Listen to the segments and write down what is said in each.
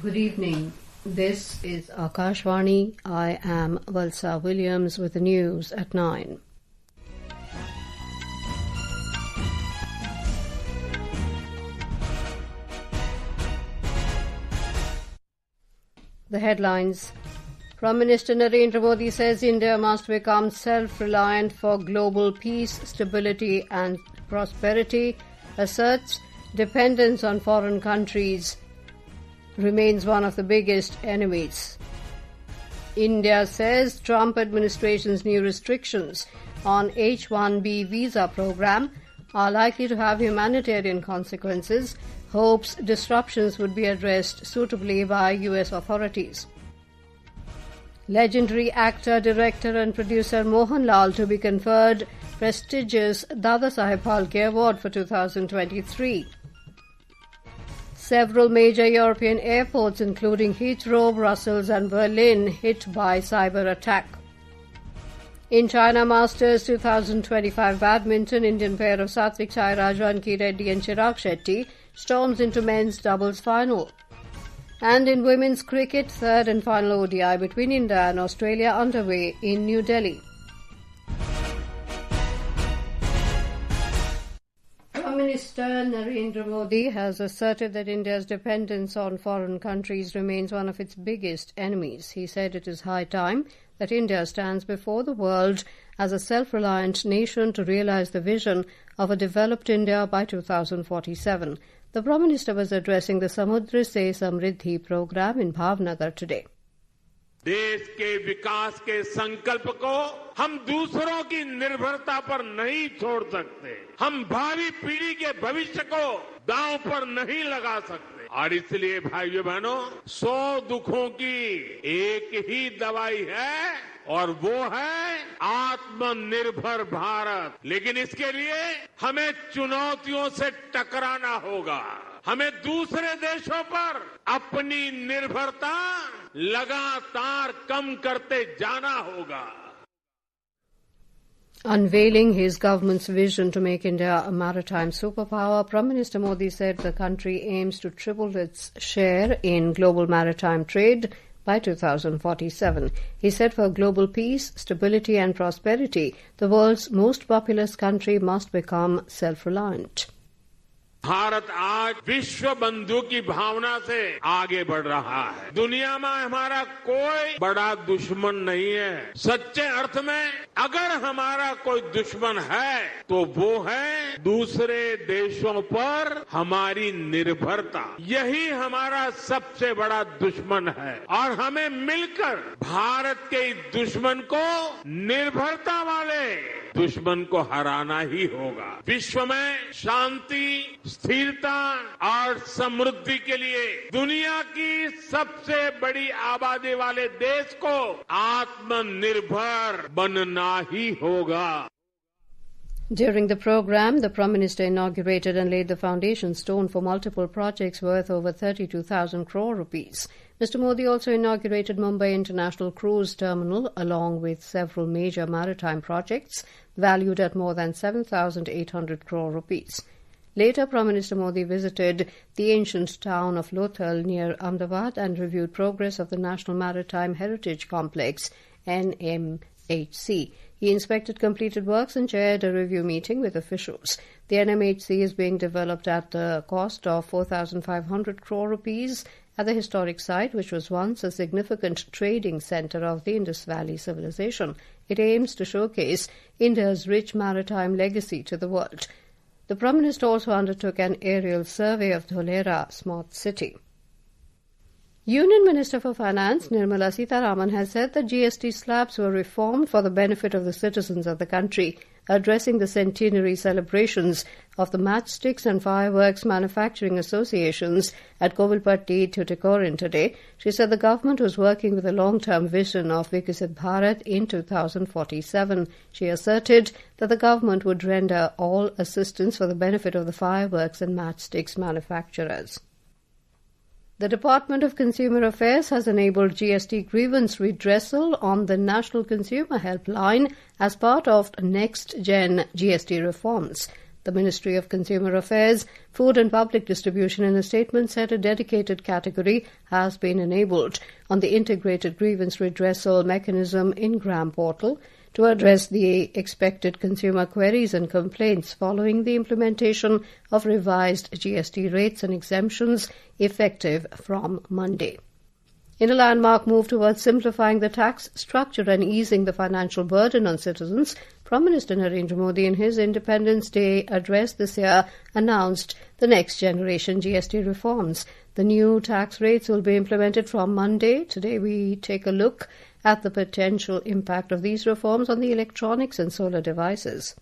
Good evening. This is Akashvani. I am Valsa Williams with the news at 9. The headlines. Prime Minister Narendra Modi says India must become self-reliant for global peace, stability and prosperity. Asserts dependence on foreign countries remains one of the biggest enemies. India says Trump administration's new restrictions on H-1B visa program are likely to have humanitarian consequences. Hopes disruptions would be addressed suitably by US authorities. Legendary actor, director and producer Mohanlal to be conferred prestigious Dadasaheb Phalke Award for 2023. Several major European airports including Heathrow, Brussels and Berlin hit by cyber attack. In China Masters 2025 Badminton, Indian pair of Satwiksairaj, Rankireddy and Chirag Shetty storms into men's doubles final. And in women's cricket, third and final ODI between India and Australia underway in New Delhi. Prime Minister Narendra Modi has asserted that India's dependence on foreign countries remains one of its biggest enemies. He said it is high time that India stands before the world as a self-reliant nation to realize the vision of a developed India by 2047. The Prime Minister was addressing the Samudra Se Samriddhi program in Bhavnagar today. देश के विकास के संकल्प को हम दूसरों की निर्भरता पर नहीं छोड़ सकते। हम भावी पीढ़ी के भविष्य को दांव पर नहीं लगा सकते। और इसलिए भाइयों बहनों, 100 दुखों की एक ही दवाई है और वो है आत्मनिर्भर भारत। लेकिन इसके लिए हमें चुनौतियों से टकराना होगा। हमें दूसरे देशों पर अपनी निर्भरता लगातार कम करते जाना होगा. Unveiling his government's vision to make India a maritime superpower, Prime Minister Modi said the country aims to triple its share in global maritime trade by 2047. He said for global peace, stability and prosperity, the world's most populous country must become self-reliant. Bharat आज विश्व बंधु की भावना से आगे बढ़ रहा है. दुनिया में हमारा कोई बड़ा दुश्मन नहीं है. सच्चे अर्थ में अगर हमारा कोई दुश्मन है तो वो है दूसरे देशों पर हमारी निर्भरता. यही हमारा सबसे बड़ा दुश्मन है और हमें मिलकर भारत के इस दुश्मन को निर्भरता वाले दुश्मन को हराना ही होगा. विश्व में शांति, स्थिरता और समृद्धि के लिए दुनिया की सबसे बड़ी आबादी वाले देश को आत्मनिर्भर बनना ही होगा. During the program, the Prime Minister inaugurated and laid the foundation stone for multiple projects worth over 32,000 crore rupees. Mr. Modi also inaugurated Mumbai International Cruise Terminal along with several major maritime projects valued at more than 7,800 crore rupees. Later, Prime Minister Modi visited the ancient town of Lothal near Ahmedabad and reviewed progress of the National Maritime Heritage Complex, NMHC. He inspected completed works and chaired a review meeting with officials. The NMHC is being developed at the cost of 4,500 crore rupees at the historic site, which was once a significant trading centre of the Indus Valley civilization. It aims to showcase India's rich maritime legacy to the world. The Prime Minister also undertook an aerial survey of Dholera Smart City. Union Minister for Finance Nirmala Sitharaman has said that GST slabs were reformed for the benefit of the citizens of the country. Addressing the centenary celebrations of the matchsticks and fireworks manufacturing associations at Kovilpatti, Tuticorin today, she said the government was working with a long-term vision of Viksit Bharat in 2047. She asserted that the government would render all assistance for the benefit of the fireworks and matchsticks manufacturers. The Department of Consumer Affairs has enabled GST grievance redressal on the National Consumer Helpline as part of next-gen GST reforms. The Ministry of Consumer Affairs, Food and Public Distribution in a statement said a dedicated category has been enabled on the Integrated Grievance Redressal Mechanism in-gram portal to address the expected consumer queries and complaints following the implementation of revised GST rates and exemptions effective from Monday. In a landmark move towards simplifying the tax structure and easing the financial burden on citizens, Prime Minister Narendra Modi in his Independence Day address this year announced the next generation GST reforms. The new tax rates will be implemented from Monday. Today we take a look at the potential impact of these reforms on the electronics and solar devices.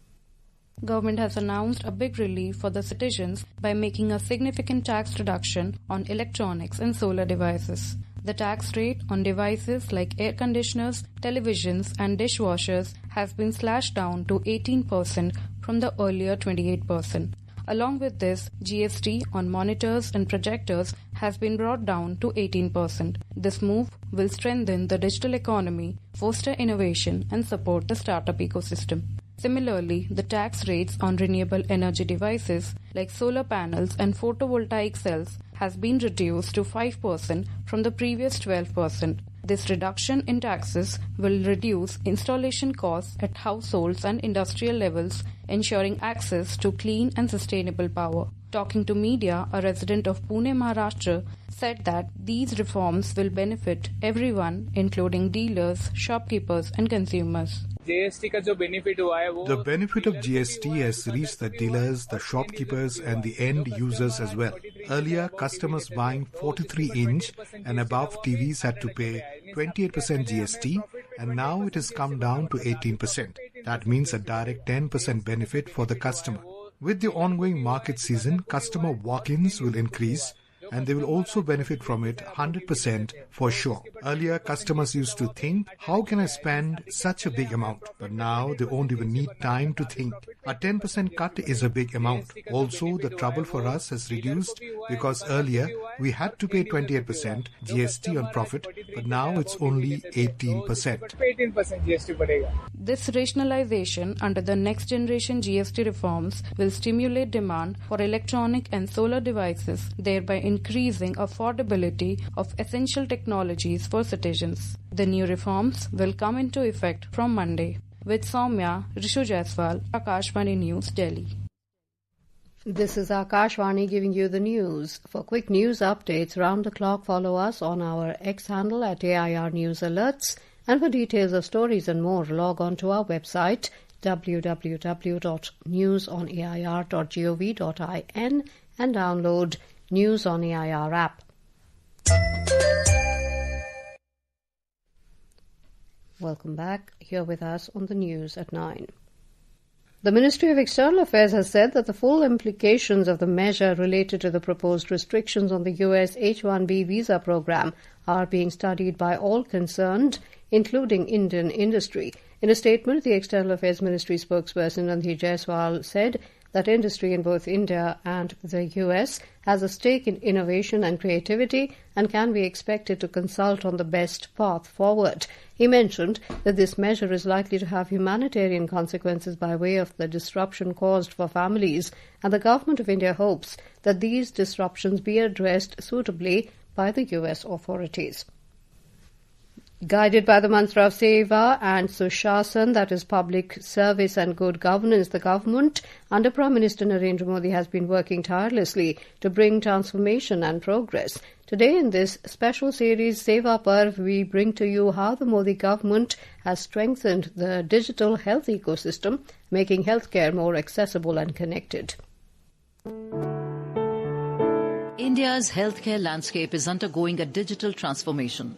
Government has announced a big relief for the citizens by making a significant tax reduction on electronics and solar devices. The tax rate on devices like air conditioners, televisions and dishwashers has been slashed down to 18% from the earlier 28%. Along with this, GST on monitors and projectors has been brought down to 18%. This move will strengthen the digital economy, foster innovation and support the startup ecosystem. Similarly, the tax rates on renewable energy devices like solar panels and photovoltaic cells has been reduced to 5% from the previous 12%. This reduction in taxes will reduce installation costs at households and industrial levels, ensuring access to clean and sustainable power. Talking to media, a resident of Pune, Maharashtra, said that these reforms will benefit everyone, including dealers, shopkeepers and consumers. The benefit of GST has reached the dealers, the shopkeepers and the end users as well. Earlier, customers buying 43-inch and above TVs had to pay 28% GST, and now it has come down to 18%. That means a direct 10% benefit for the customer. With the ongoing market season, customer walk-ins will increase, and they will also benefit from it 100% for sure. Earlier, customers used to think, how can I spend such a big amount? But now they won't even need time to think. A 10% cut is a big amount. Also, the trouble for us has reduced because earlier we had to pay 28% GST on profit, but now it's only 18%. This rationalization under the next generation GST reforms will stimulate demand for electronic and solar devices, thereby increasing affordability of essential technologies for citizens. The new reforms will come into effect from Monday. With Soumya, Rishu Jaiswal, Akashvani News, Delhi. This is Akashvani giving you the news. For quick news updates round the clock, follow us on our X handle at AIR News Alerts. And for details of stories and more, log on to our website www.newsonair.gov.in and download News on AIR app. Welcome back. Here with us on the news at 9. The Ministry of External Affairs has said that the full implications of the measure related to the proposed restrictions on the US H-1B visa program are being studied by all concerned, including Indian industry. In a statement, the External Affairs Ministry spokesperson Rankireddy Jaiswal said that industry in both India and the US has a stake in innovation and creativity and can be expected to consult on the best path forward. He mentioned that this measure is likely to have humanitarian consequences by way of the disruption caused for families, and the Government of India hopes that these disruptions be addressed suitably by the US authorities. Guided by the mantra of Seva and Sushasan, that is public service and good governance, the government under Prime Minister Narendra Modi has been working tirelessly to bring transformation and progress. Today in this special series, Seva Parv, we bring to you how the Modi government has strengthened the digital health ecosystem, making healthcare more accessible and connected. India's healthcare landscape is undergoing a digital transformation,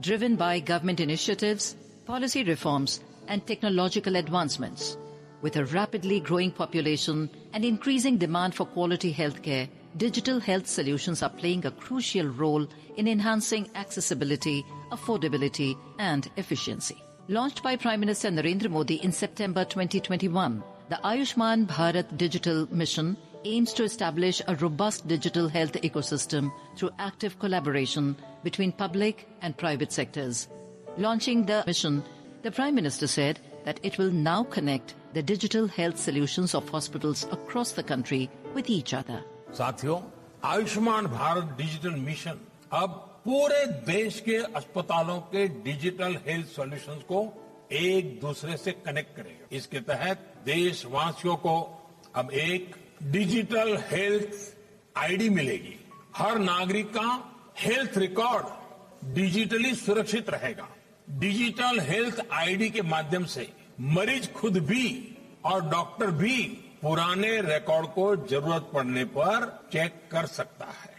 driven by government initiatives, policy reforms, and technological advancements. With a rapidly growing population and increasing demand for quality healthcare, digital health solutions are playing a crucial role in enhancing accessibility, affordability, and efficiency. Launched by Prime Minister Narendra Modi in September 2021, the Ayushman Bharat Digital Mission aims to establish a robust digital health ecosystem through active collaboration between public and private sectors. Launching the mission, the Prime Minister said that it will now connect the digital health solutions of hospitals across the country with each other. साथियों, Ayushman Bharat digital mission अब पूरे देश के अस्पतालों के digital health solutions को एक दूसरे से कनेक्ट करेगा। इसके तहत देशवासियों को अब एक डिजिटल हेल्थ आईडी मिलेगी। हर नागरिक का हेल्थ रिकॉर्ड डिजिटली सुरक्षित रहेगा। डिजिटल हेल्थ आईडी के माध्यम से मरीज खुद भी और डॉक्टर भी पुराने रिकॉर्ड को जरूरत पड़ने पर चेक कर सकता है।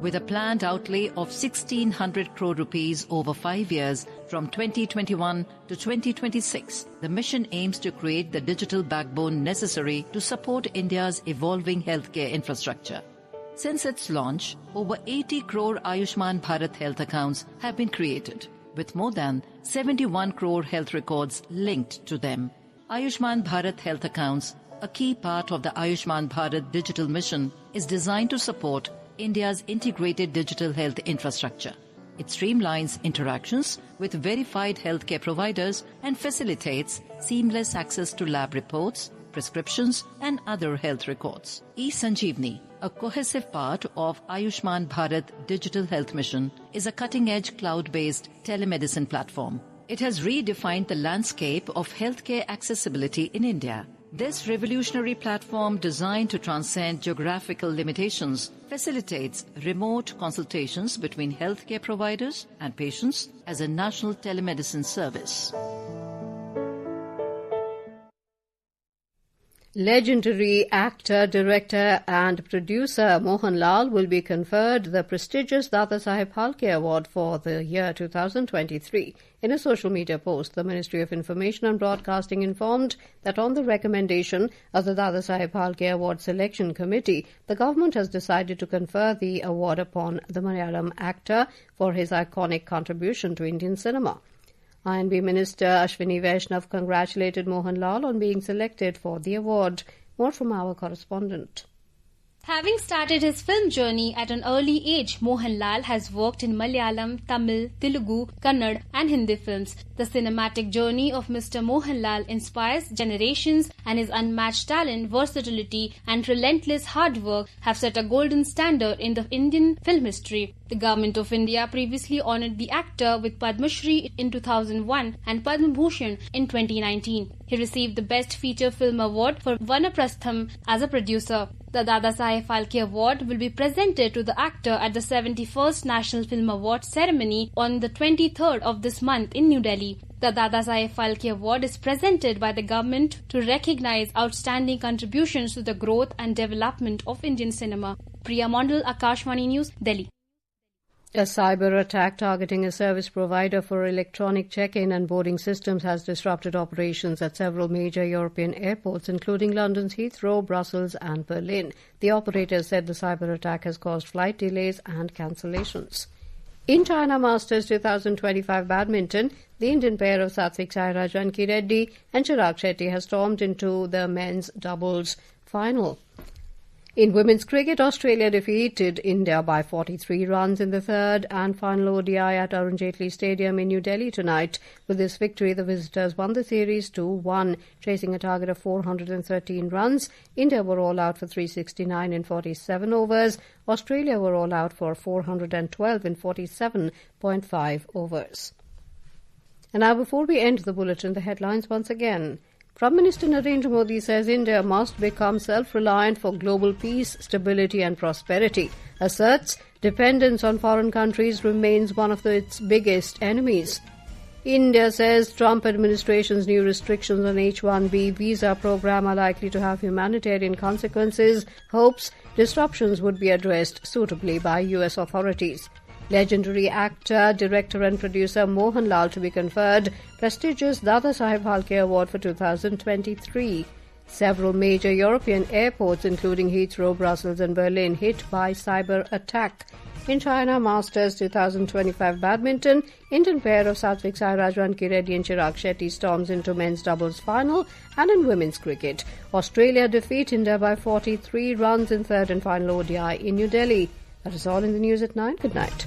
With a planned outlay of 1,600 crore rupees over 5 years from 2021 to 2026, the mission aims to create the digital backbone necessary to support India's evolving healthcare infrastructure. Since its launch, over 80 crore Ayushman Bharat health accounts have been created, with more than 71 crore health records linked to them. Ayushman Bharat health accounts, a key part of the Ayushman Bharat digital mission, is designed to support India's integrated digital health infrastructure. It streamlines interactions with verified healthcare providers and facilitates seamless access to lab reports, prescriptions, and other health records. eSanjeevani, a cohesive part of Ayushman Bharat Digital Health Mission, is a cutting-edge cloud-based telemedicine platform. It has redefined the landscape of healthcare accessibility in India. This revolutionary platform, designed to transcend geographical limitations, facilitates remote consultations between healthcare providers and patients as a national telemedicine service. Legendary actor, director and producer Mohanlal will be conferred the prestigious Dadasaheb Phalke Award for the year 2023. In a social media post, the Ministry of Information and Broadcasting informed that on the recommendation of the Dadasaheb Phalke Award Selection Committee, the government has decided to confer the award upon the Malayalam actor for his iconic contribution to Indian cinema. INB Minister Ashwini Vaishnav congratulated Mohanlal on being selected for the award. More from our correspondent. Having started his film journey at an early age, Mohanlal has worked in Malayalam, Tamil, Telugu, Kannada and Hindi films. The cinematic journey of Mr. Mohanlal inspires generations, and his unmatched talent, versatility and relentless hard work have set a golden standard in the Indian film history. The Government of India previously honoured the actor with Padma Shri in 2001 and Padma Bhushan in 2019. He received the Best Feature Film Award for Vanaprastham as a producer. The Dadasaheb Phalke Award will be presented to the actor at the 71st National Film Awards ceremony on the 23rd of this month in New Delhi. The Dadasaheb Phalke Award is presented by the government to recognize outstanding contributions to the growth and development of Indian cinema. Priya Mondal, Akashvani News, Delhi. A cyber attack targeting a service provider for electronic check-in and boarding systems has disrupted operations at several major European airports, including London's Heathrow, Brussels and Berlin. The operator said the cyber attack has caused flight delays and cancellations. In China Masters 2025 Badminton, the Indian pair of Satwiksairaj, Rankireddy and Chirag Shetty has stormed into the men's doubles final. In women's cricket, Australia defeated India by 43 runs in the third and final ODI at Arun Jaitley Stadium in New Delhi tonight. With this victory, the visitors won the series 2-1. Chasing a target of 413 runs, India were all out for 369 in 47 overs. Australia were all out for 412 in 47.5 overs. And now, before we end the bulletin, the headlines once again. Prime Minister Narendra Modi says India must become self-reliant for global peace, stability and prosperity. Asserts dependence on foreign countries remains one of its biggest enemies. India says Trump administration's new restrictions on H-1B visa program are likely to have humanitarian consequences. Hopes disruptions would be addressed suitably by US authorities. Legendary actor, director and producer Mohanlal to be conferred prestigious Dadasaheb Phalke Award for 2023. Several major European airports including Heathrow, Brussels and Berlin hit by cyber attack. In China Masters 2025 Badminton, Indian pair of Satwiksairaj, Rankireddy and Chirag Shetty storms into men's doubles final. And in women's cricket, Australia defeat India by 43 runs in third and final ODI in New Delhi. That is all in the news at 9. Good night.